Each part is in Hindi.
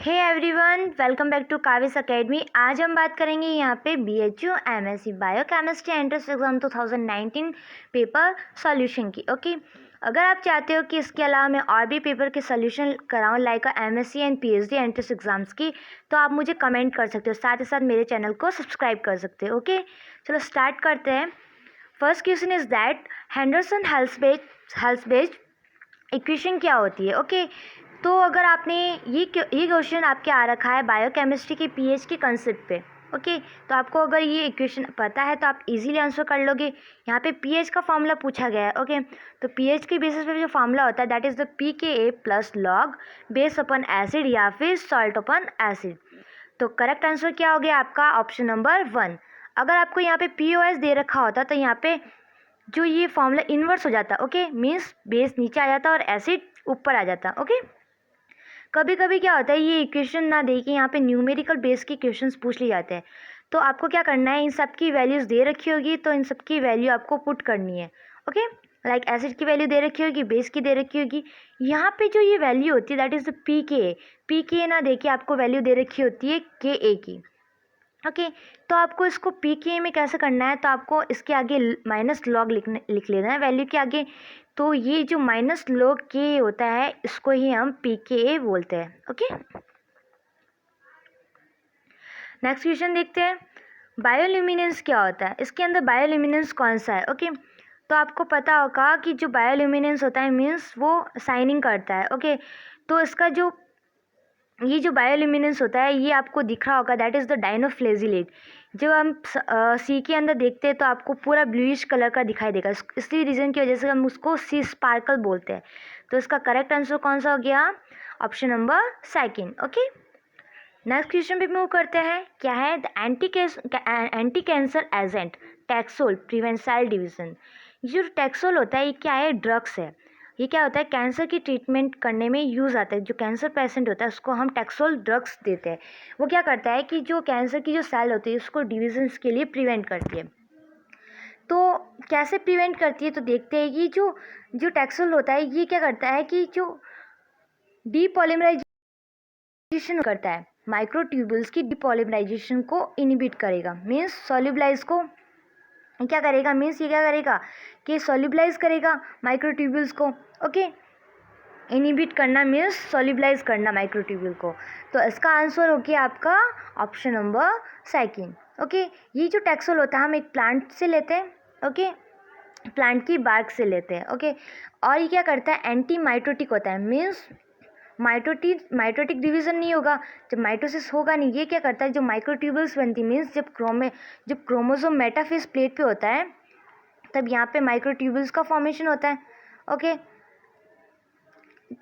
Hey everyone, welcome back to Kavis academy. आज हम बात करेंगे यहाँ पे BHU MSc biochemistry entrance exam 2019 paper solution की। ओके, अगर आप चाहते हो कि इसके अलावा मैं और भी पेपर के सॉल्यूशन कराऊँ like MSc and PhD entrance exams की, तो आप मुझे कमेंट कर सकते हो, साथ ही साथ मेरे चैनल को सब्सक्राइब कर सकते हो। ओके, चलो स्टार्ट करते हैं। First question is that Henderson हेल्सबेज इक्वेशन क्या होती है। ओके, तो अगर आपने ये क्वेश्चन आपके आ रखा है बायोकेमिस्ट्री के पीएच के कंसेप्ट पे, ओके, तो आपको अगर ये इक्वेशन पता है तो आप इजीली आंसर कर लोगे। यहाँ पे पीएच का फॉर्मूला पूछा गया है। ओके, तो पीएच के बेसिस पे जो फॉर्मूला होता है that is the pKa plus log base upon acid या फिर सॉल्ट अपन एसिड। तो करेक्ट आंसर क्या हो गया आपका? Option number 1। अगर आपको यहाँ पे POS दे रखा होता तो यहाँ पे जो ये फॉर्मूला इन्वर्स हो जाता। ओके, मीन्स बेस नीचे आ जाता और एसिड ऊपर आ जाता। ओके, कभी कभी क्या होता है ये इक्वेशन ना दे के यहाँ पे न्यूमेरिकल बेस के क्वेश्चंस पूछ लिए जाते हैं। तो आपको क्या करना है, इन सब की वैल्यूज़ दे रखी होगी तो इन सब की वैल्यू आपको पुट करनी है। ओके, लाइक एसिड की वैल्यू दे रखी होगी, बेस की दे रखी होगी। यहाँ पे जो ये वैल्यू होती है दैट इज़ द पीके ना दे के आपको वैल्यू दे रखी होती है KA की। ओके, तो आपको इसको PKa में कैसे करना है, तो आपको इसके आगे माइनस लॉग लिख लेना है वैल्यू के आगे। तो ये जो माइनस लॉग के होता है इसको ही हम PKa बोलते हैं। ओके, नेक्स्ट क्वेश्चन देखते हैं। बायोल्यूमिनेंस क्या होता है, इसके अंदर बायोल्यूमिनेंस कौन सा है। ओके, तो आपको पता होगा कि जो बायोल्यूमिनेंस होता है मीन्स वो शाइनिंग करता है। ओके, तो इसका जो ये जो बायोल्यूमिनेंस होता है ये आपको दिख रहा होगा दैट इज़ द डाइनोफ्लेजिलेट। जब हम सी के अंदर देखते हैं तो आपको पूरा ब्लूइश कलर का दिखाई देगा, इसी रीज़न की वजह से हम उसको सी स्पार्कल बोलते हैं। तो इसका करेक्ट आंसर कौन सा हो गया? Option number 2। Okay, next question पे मूव करते हैं। क्या है? The anti cancer agent taxol prevent cell division. ये जो टैक्सोल होता है ये क्या है? ड्रग्स है। ये क्या होता है? कैंसर की ट्रीटमेंट करने में यूज़ आता है। जो कैंसर पेशेंट होता है उसको हम टैक्सोल ड्रग्स देते हैं। वो क्या करता है कि जो कैंसर की जो सेल होती है उसको डिविजन्स के लिए प्रिवेंट करती है। तो कैसे प्रिवेंट करती है, तो देखते हैं कि जो जो टैक्सोल होता है ये क्या करता है कि जो डीपॉलीमराइजेशन करता है, माइक्रोट्यूबुल्स की डीपॉलीमराइजेशन को इनिबिट करेगा। मीन्स सॉल्युबलाइज को क्या करेगा, मीन्स ये क्या करेगा कि सॉल्युबलाइज करेगा माइक्रोट्यूबुल्स को। ओके, इनिबिट करना मीन्स सॉल्युबलाइज करना माइक्रोट्यूबुल को। तो इसका आंसर हो गया आपका ऑप्शन नंबर 2। ओके, ये जो टैक्सोल होता है हम एक प्लांट से लेते हैं। ओके, प्लांट की बार्क से लेते हैं। ओके, और ये क्या करता है? एंटी माइटोटिक होता है। मीन्स माइटोटिक डिवीजन नहीं होगा, जब माइटोसिस होगा नहीं। ये क्या करता है? जो माइक्रोट्यूबल्स बनती मीन्स जब क्रोमोसोम मेटाफेज प्लेट पे होता है तब यहाँ पे माइक्रोट्यूबल्स का फॉर्मेशन होता है। ओके,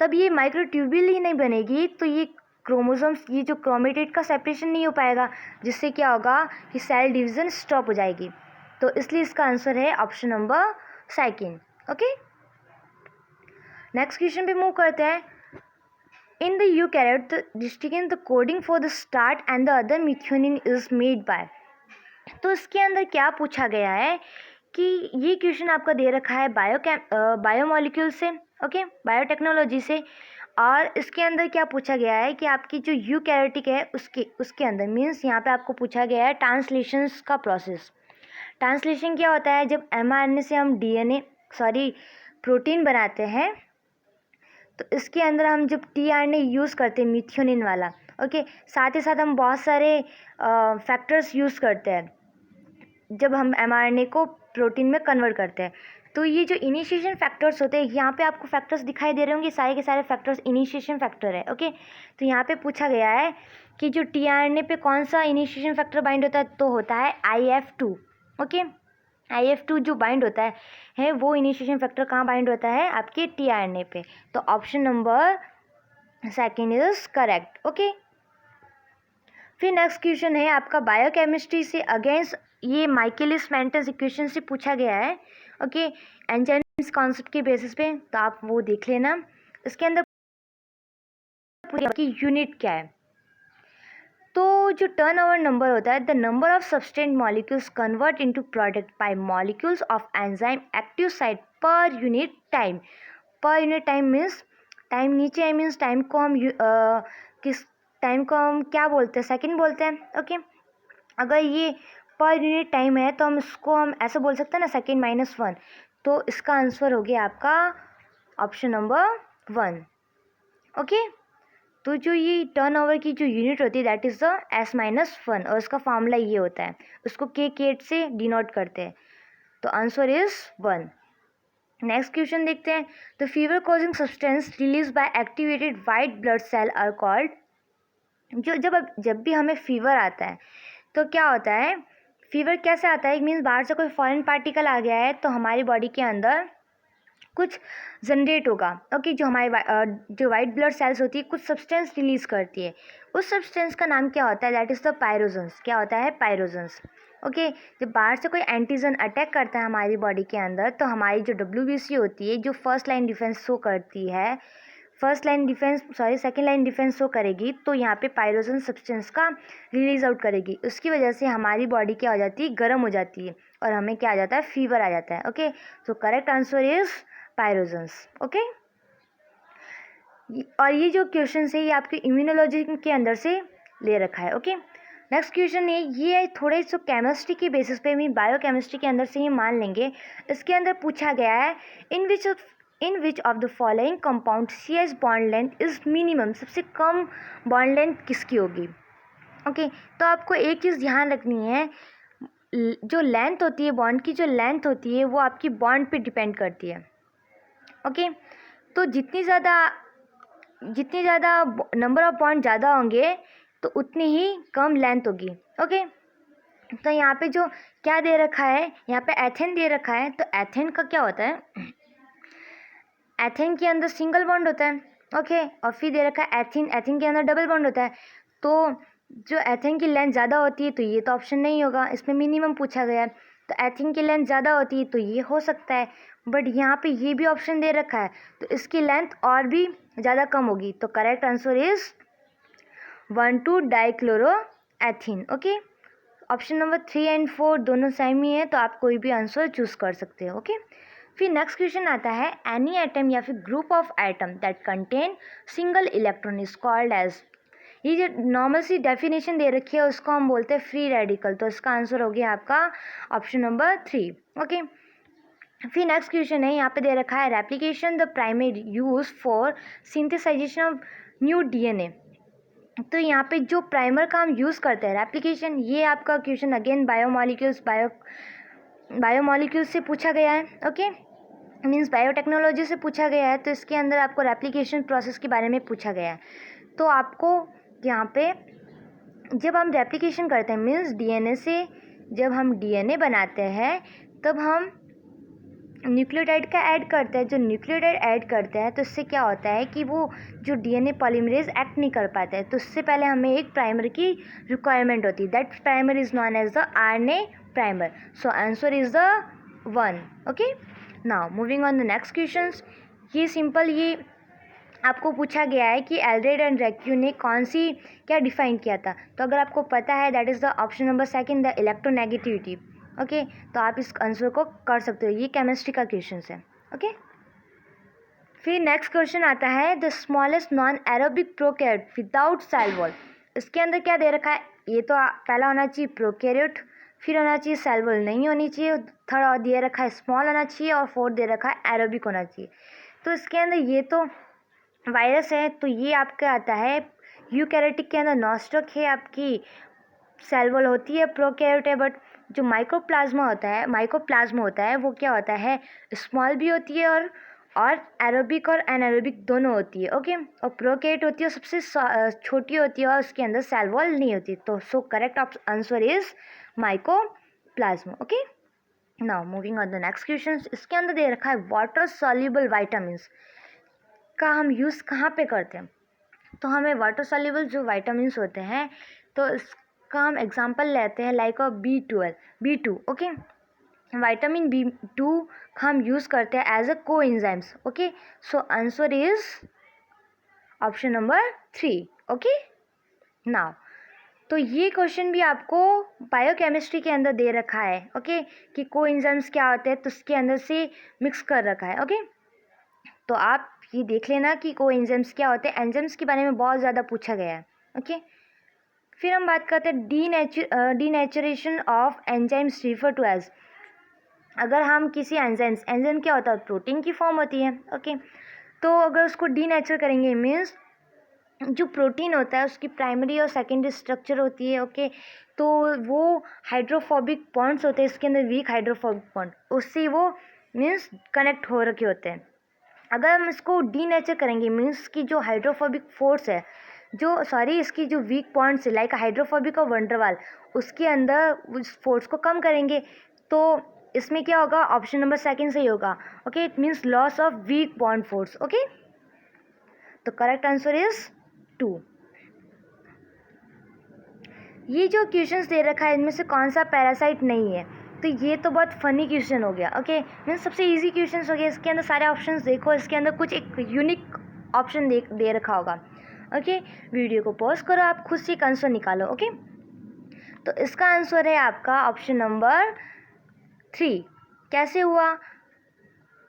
तब ये माइक्रोट्यूबुल ही नहीं बनेगी तो ये क्रोमोसोम्स, ये जो क्रोमेटिड का सेपरेशन नहीं हो पाएगा, जिससे क्या होगा कि सेल डिवीजन स्टॉप हो जाएगी। तो इसलिए इसका आंसर है option number 2। Okay, next question पे मूव करते हैं। In the eukaryote, the distinct the coding for the start and the other methionine is made by। तो इसके अंदर क्या पूछा गया है कि ये क्वेश्चन आपका दे रखा है बायोमोलिक्यूल से। ओके, बायोटेक्नोलॉजी से। और इसके अंदर क्या पूछा गया है कि आपकी जो यूकैरियोटिक है उसके अंदर मीन्स यहाँ पे आपको पूछा गया है ट्रांसलेशंस का प्रोसेस। ट्रांसलेशन क्या होता है? जब mRNA से हम प्रोटीन बनाते हैं तो इसके अंदर हम जब tRNA यूज़ करते हैं मिथियोनिन वाला। ओके, साथ ही साथ हम बहुत सारे फैक्टर्स यूज़ करते हैं जब हम mRNA को प्रोटीन में कन्वर्ट करते हैं। तो ये जो इनिशिएशन फैक्टर्स होते हैं, यहाँ पे आपको फैक्टर्स दिखाई दे रहे होंगे, सारे के सारे फैक्टर्स इनिशिएशन फैक्टर है। ओके, तो यहाँ पे पूछा गया है कि जो tRNA पे कौन सा इनिशिएशन फैक्टर बाइंड होता है, तो होता है IF2। ओके, IF2 जो बाइंड होता है वो इनिशिएशन फैक्टर कहाँ बाइंड होता है? आपके tRNA पे। तो option number 2 is correct. Okay, फिर नेक्स्ट क्वेश्चन है आपका बायोकेमिस्ट्री से अगेंस्ट ये माइकेलिस मेंटेन इक्वेशन से पूछा गया है। ओके, एंजाइम्स कॉन्सेप्ट के बेसिस पे, तो आप वो देख लेना। इसके अंदर की यूनिट क्या है, तो जो टर्नओवर नंबर होता है the number of substrate molecules convert into product by molecules of enzyme active site per unit time. Per unit time means time नीचे है, मीन्स टाइम को हम किस टाइम को हम क्या बोलते हैं, सेकंड बोलते हैं। ओके, अगर ये पर यूनिट टाइम है तो हम ऐसे बोल सकते हैं ना, सेकंड माइनस 1। तो इसका आंसर हो गया आपका ऑप्शन नंबर 1। ओके, तो जो ये टर्नओवर की जो यूनिट होती है दैट इज़ द S-1 और उसका फार्मूला ये होता है, उसको K8 से डिनोट करते हैं। तो आंसर इज 1। नेक्स्ट क्वेश्चन देखते हैं। The fever causing substance release by activated white blood cell are called. जब भी हमें फीवर आता है तो क्या होता है, फीवर कैसे आता है, मीन्स बाहर से कोई फॉरेन पार्टिकल आ गया है तो हमारी बॉडी के अंदर कुछ जनरेट होगा। ओके, जो हमारी जो वाइट ब्लड सेल्स होती है कुछ सब्सटेंस रिलीज करती है। उस सब्सटेंस का नाम क्या होता है, दैट इज़ द पायरोजेंस। क्या होता है, पायरोजेंस। ओके, जब बाहर से कोई एंटीजन अटैक करता है हमारी बॉडी के अंदर तो हमारी जो WBC होती है, जो फर्स्ट लाइन डिफेंस शो करती है, सेकेंड लाइन डिफेंस शो करेगी, तो यहाँ पे पायरोजन सब्सटेंस का रिलीज आउट करेगी। उसकी वजह से हमारी बॉडी क्या हो जाती है, गर्म हो जाती है और हमें क्या आ जाता है, फीवर आ जाता है। ओके, तो correct answer is pyrogens. Okay, और ये जो क्वेश्चन है ये आपके इम्यूनोलॉजी के अंदर से ले रखा है। ओके, नेक्स्ट क्वेश्चन है, ये थोड़े सो केमिस्ट्री के बेसिस पे भी बायोकेमिस्ट्री के अंदर से ही मान लेंगे। इसके अंदर पूछा गया है, in which of the following compound CH bond length is minimum. सबसे कम बॉन्ड लेंथ किसकी होगी। ओके, तो आपको एक चीज़ ध्यान रखनी है, जो लेंथ होती है बॉन्ड की, जो लेंथ होती है वो आपकी बॉन्ड पे डिपेंड करती है। ओके, तो जितनी ज़्यादा नंबर ऑफ बॉन्ड ज़्यादा होंगे तो उतनी ही कम लेंथ होगी। ओके, तो यहाँ पे जो क्या दे रखा है, यहाँ पे एथेन दे रखा है। तो एथेन का क्या होता है, एथेन के अंदर सिंगल बॉन्ड होता है। ओके, और फिर दे रखा है एथेन के अंदर डबल बॉन्ड होता है। तो जो एथेन की लेंथ ज़्यादा होती है तो ये तो ऑप्शन नहीं होगा, इसमें मिनिमम पूछा गया है। तो एथेन की लेंथ ज़्यादा होती है तो ये हो सकता है, बट यहाँ पे ये भी ऑप्शन दे रखा है तो इसकी लेंथ और भी ज़्यादा कम होगी। तो correct answer is one two dichloroethene. Okay, option number 3 and 4 दोनों सेम ही है, तो आप कोई भी आंसर चूज कर सकते हो। ओके, फिर नेक्स्ट क्वेश्चन आता है, एनी एटम या फिर group of atom that contain single electron is called as. ये जो नॉर्मल सी डेफिनेशन दे रखी है उसको हम बोलते हैं फ्री रेडिकल। तो इसका आंसर हो गया आपका ऑप्शन नंबर 3। ओके, फिर नेक्स्ट क्वेश्चन है, यहाँ पे दे रखा है, replication the primary use for synthesization of new DNA। तो यहाँ पे जो प्राइमर का हम यूज़ करते हैं रेप्लिकेशन, ये आपका क्वेश्चन अगेन बायोमॉलिक्यूल्स से पूछा गया है। ओके, मीन्स बायोटेक्नोलॉजी से पूछा गया है। तो इसके अंदर आपको रेप्लिकेशन प्रोसेस के बारे में पूछा गया है। तो आपको यहाँ पे जब हम रेप्लिकेशन करते हैं मीन्स DNA से जब हम DNA बनाते हैं तब हम न्यूक्लियोटाइड का ऐड करते हैं। जो न्यूक्लियोटाइड ऐड करते हैं तो इससे क्या होता है कि वो जो DNA पॉलीमरेज एक्ट नहीं कर पाता है, तो उससे पहले हमें एक प्राइमर की रिक्वायरमेंट होती है। That primer is known as the RNA primer. So answer is the 1। Okay, now moving on the next questions. ये सिंपल, ये आपको पूछा गया है कि एल्ड्रेड एंड रैक्यू ने कौन सी क्या डिफाइन किया था। तो अगर आपको पता है that is the option number 2 the electronegativity. Okay, तो आप इस आंसर को कर सकते हो, ये केमिस्ट्री का क्वेश्चन है। ओके, फिर नेक्स्ट क्वेश्चन आता है, the smallest non aerobic prokaryote without cell wall. इसके अंदर क्या दे रखा है, ये तो पहला होना चाहिए प्रोकैरियोट, फिर होना चाहिए सेल वॉल नहीं होनी चाहिए, थर्ड और दे रखा है स्मॉल होना चाहिए और फोर्थ दे रखा है एरोबिक होना चाहिए। तो इसके अंदर ये तो वायरस है तो ये आपका आता है यूकैरियोटिक के अंदर नॉस्टक है, आपकी सेल वॉल होती है, प्रोकैरियोट है। बट जो माइक्रोप्लाज्मा होता है वो क्या होता है, स्मॉल भी होती है और एरोबिक और एनारोबिक दोनों होती है। ओके, और प्रोकैरियोट होती है सबसे छोटी होती है और उसके अंदर सेल वॉल नहीं होती। तो so correct answer is mycoplasma. Okay, now moving on the next question. इसके अंदर दे रखा है वाटर सॉल्युबल वाइटामिन्स का हम यूज़ कहाँ पे करते हैं। तो हमें वाटर सॉल्युबल जो वाइटामिन्स होते हैं तो इसका हम एग्जांपल लेते हैं like B2। Okay, vitamin B2 हम यूज़ करते हैं एज अ को enzymes. Okay, so answer is option number 3। Okay, now तो ये क्वेश्चन भी आपको बायोकेमिस्ट्री के अंदर दे रखा है। ओके, कि को एंजाइम्स क्या होते हैं तो उसके अंदर से मिक्स कर रखा है। ओके, तो आप ये देख लेना कि को एंजाइम्स क्या होते हैं। एंजाइम्स के बारे में बहुत ज़्यादा पूछा गया है। ओके। फिर हम बात करते हैं denaturation of enzymes refer to as. अगर हम किसी एंजाइम क्या होता है, प्रोटीन की फॉर्म होती है, ओके। तो अगर उसको डीनेचर करेंगे मीन्स जो प्रोटीन होता है उसकी प्राइमरी और सेकेंडरी स्ट्रक्चर होती है, ओके। तो वो हाइड्रोफोबिक बॉन्ड्स होते हैं, इसके अंदर वीक हाइड्रोफोबिक बॉन्ड, उससे वो मीन्स कनेक्ट हो रखे होते हैं। अगर हम इसको डीनेचर करेंगे मीन्स की जो हाइड्रोफोबिक फोर्स है, इसकी जो वीक बॉन्ड्स है लाइक हाइड्रोफोबिक और वंडरवाल, उसके अंदर उस फोर्स को कम करेंगे। तो इसमें क्या होगा, ऑप्शन नंबर सेकंड सही होगा, okay. It means loss of weak bond force, okay. तो करेक्ट आंसर इज 2। ये जो क्वेश्चंस दे रखा है इनमें से कौन सा पैरासाइट नहीं है, तो ये तो बहुत फनी क्वेश्चन हो गया, ओके। मीन्स सबसे इजी क्वेश्चन हो गया। इसके अंदर सारे ऑप्शंस देखो, इसके अंदर कुछ एक यूनिक ऑप्शन दे रखा होगा, ओके। वीडियो को पॉज करो, आप खुद से एक आंसर निकालो, ओके। तो इसका आंसर है आपका ऑप्शन नंबर 3। कैसे हुआ,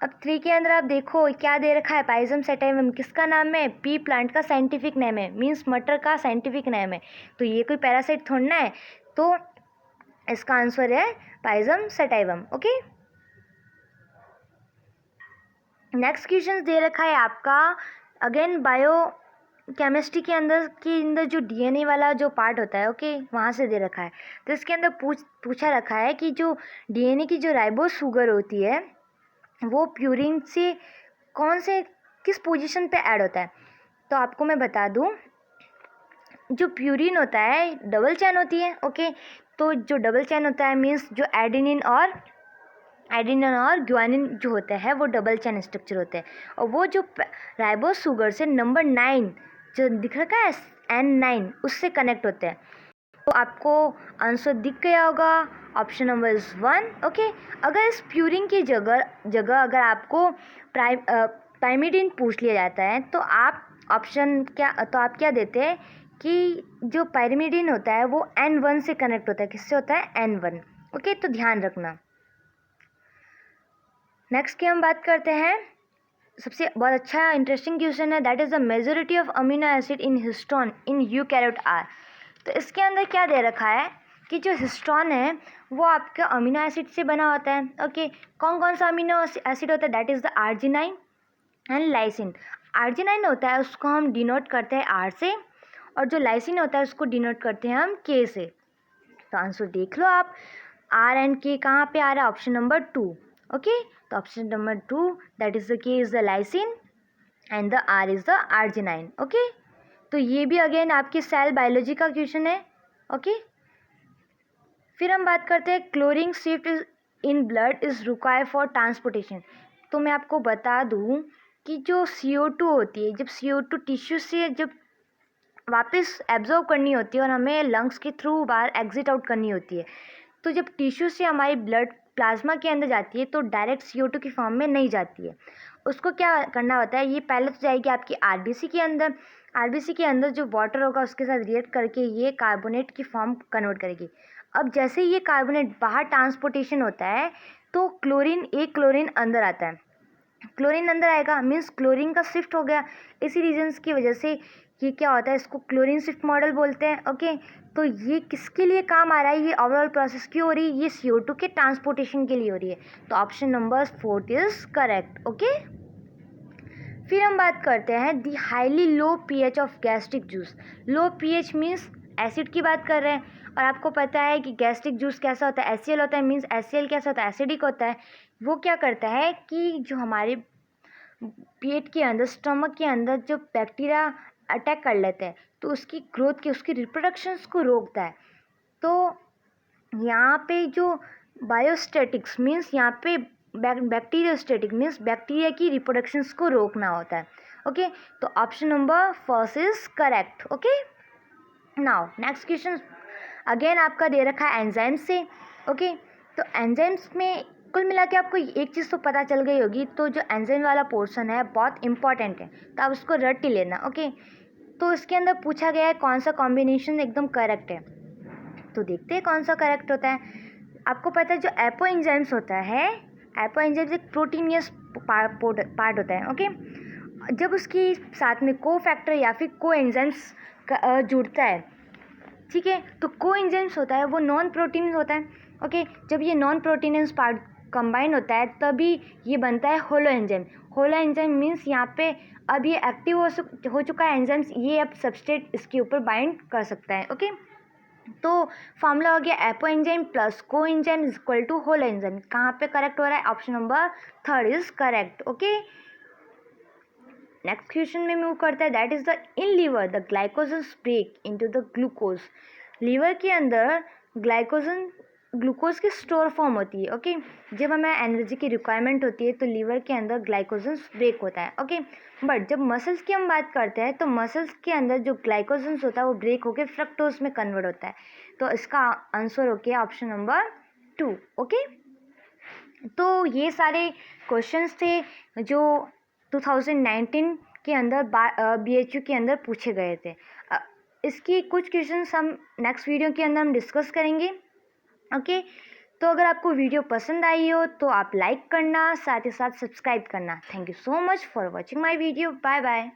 अब 3 के अंदर आप देखो क्या दे रखा है, पाइजम सेटाइवम किसका नाम है, पी प्लांट का साइंटिफिक नेम है, मीन्स मटर का साइंटिफिक नेम है। तो ये कोई पैरासाइट थोड़ा है, तो इसका आंसर है पाइजम सेटाइवम, ओके। नेक्स्ट क्वेश्चन दे रखा है आपका अगेन बायो केमिस्ट्री के अंदर जो डीएनए वाला जो पार्ट होता है, ओके, वहाँ से दे रखा है। तो इसके अंदर पूछा रखा है कि जो डीएनए की जो राइबोस शुगर होती है वो प्यूरिन से किस पोजीशन पे ऐड होता है। तो आपको मैं बता दूं, जो प्यूरिन होता है डबल चेन होती है, ओके। तो जो डबल चेन होता है मीन्स जो एडेनिन और ग्वानिन जो होता है वो डबल चेन स्ट्रक्चर होते हैं। और वो जो राइबोस शुगर से नंबर 9 जो दिख रखा है N9 उससे कनेक्ट होते हैं। तो आपको आंसर दिख गया होगा, ऑप्शन नंबर इज 1, ओके। अगर इस प्यूरिन की जगह अगर आपको पाइमिडिन पूछ लिया जाता है तो आप आप क्या देते हैं कि जो पाइमिडिन होता है वो N1 से कनेक्ट होता है। किससे होता है, N1, ओके। तो ध्यान रखना। नेक्स्ट की हम बात करते हैं, सबसे बहुत अच्छा इंटरेस्टिंग क्वेश्चन है, that is the majority of amino acid in histone in eukaryote are. तो इसके अंदर क्या दे रखा है कि जो हिस्टोन है वो आपके अमीनो एसिड से बना होता है, ओके। कौन कौन सा अमीनो एसिड होता है, that is the arginine and lysine. Arginine होता है उसको हम डिनोट करते हैं आर से, और जो लाइसिन होता है उसको डिनोट करते हैं हम के से। तो आंसर देख लो आप, आर एंड के कहाँ पे आ रहा है, ऑप्शन नंबर 2, ओके। तो option number 2 that is the K is the lysine and the R is the arginine, okay. तो ये भी अगेन आपकी सेल बायोलॉजी का क्वेश्चन है, ओके। फिर हम बात करते हैं chlorine shift in blood is required for transportation. तो मैं आपको बता दूं कि जो CO2 होती है, जब CO2 टिश्यू से जब वापस एब्जॉर्व करनी होती है और हमें लंग्स के थ्रू बाहर एग्जिट आउट करनी होती है, तो जब टिश्यू से हमारी ब्लड प्लाज्मा के अंदर जाती है तो डायरेक्ट CO2 की फॉर्म में नहीं जाती है। उसको क्या करना होता है, ये पहले तो जाएगी आपकी RBC के अंदर, RBC के अंदर जो वाटर होगा उसके साथ रिएक्ट करके ये कार्बोनेट की फॉर्म कन्वर्ट करेगी। अब जैसे ये कार्बोनेट बाहर ट्रांसपोर्टेशन होता है तो क्लोरीन अंदर आता है। क्लोरीन अंदर आएगा मीन्स क्लोरीन का शिफ्ट हो गया। इसी रीजन्स की वजह से ये क्या होता है, इसको क्लोरीन शिफ्ट मॉडल बोलते हैं, ओके। तो ये किसके लिए काम आ रहा है, ये ओवरऑल प्रोसेस क्यों हो रही है, ये CO2 के ट्रांसपोर्टेशन के लिए हो रही है। तो option number 4 is correct, okay. फिर हम बात करते हैं the highly low pH of gastric juice. Low pH means acid की बात कर रहे हैं, और आपको पता है कि गैस्ट्रिक जूस कैसा होता है, HCl होता है, मीन्स HCl कैसा होता है, एसिडिक होता है। वो क्या करता है कि जो हमारे पेट के अंदर, स्टमक के अंदर जो बैक्टीरिया अटैक कर लेते हैं तो उसकी ग्रोथ की, उसकी रिप्रोडक्शंस को रोकता है। तो यहाँ पे जो बायोस्टैटिक्स मीन्स यहाँ पे बैक्टीरियोस्टैटिक मीन्स बैक्टीरिया की रिप्रोडक्शंस को रोकना होता है, ओके। तो option number 1 is correct, okay. Now next question again आपका दे रखा है एंजाइम्स से, ओके। तो एंजाइम्स में कुल मिला के आपको एक चीज़ तो पता चल गई होगी, तो जो एंजाइम वाला पोर्शन है बहुत इंपॉर्टेंट है, तो आप उसको रट ही लेना, ओके। तो इसके अंदर पूछा गया है कौन सा कॉम्बिनेशन एकदम करेक्ट है, तो देखते हैं कौन सा करेक्ट होता है। आपको पता है जो एपो एंजाइम्स होता है, एपो एंजाइम्स एक प्रोटीनियस पार्ट होता है, ओके। जब उसकी साथ में को फैक्टर या फिर को एंजाइम्स जुड़ता है, ठीक है। तो कोएंजाइम्स होता है वो नॉन प्रोटीन होता है, ओके। जब ये नॉन प्रोटीनस पार्ट कंबाइन होता है तभी ये बनता है holo enzyme. Holo enzyme means यहाँ पे अब ये एक्टिव हो चुका है एंजाइम्स, ये अब सबस्ट्रेट इसके ऊपर बाइंड कर सकता है, ओके। तो फॉर्मूला हो गया apo enzyme plus co enzyme is equal to holo enzyme. कहाँ पे करेक्ट हो रहा है? Option number 3 is correct, okay. Next question में मूव करता है, that is the in liver the glycogens break into the glucose. Liver के अंदर ग्लूकोज की स्टोर फॉर्म होती है, ओके। जब हमें एनर्जी की रिक्वायरमेंट होती है तो लीवर के अंदर ग्लाइकोजन्स ब्रेक होता है, ओके। बट जब मसल्स की हम बात करते हैं तो मसल्स के अंदर जो ग्लाइकोजन्स होता है वो ब्रेक होकर फ्रक्टोज में कन्वर्ट होता है। तो इसका आंसर हो गया ऑप्शन नंबर 2, ओके। तो ये सारे क्वेश्चंस थे जो 2019 के अंदर BHU के अंदर पूछे गए थे। इसकी कुछ क्वेश्चंस हम नेक्स्ट वीडियो के अंदर हम डिस्कस करेंगे, ओके। तो अगर आपको वीडियो पसंद आई हो तो आप लाइक करना, साथ ही साथ सब्सक्राइब करना। Thank you so much for watching my video. Bye bye.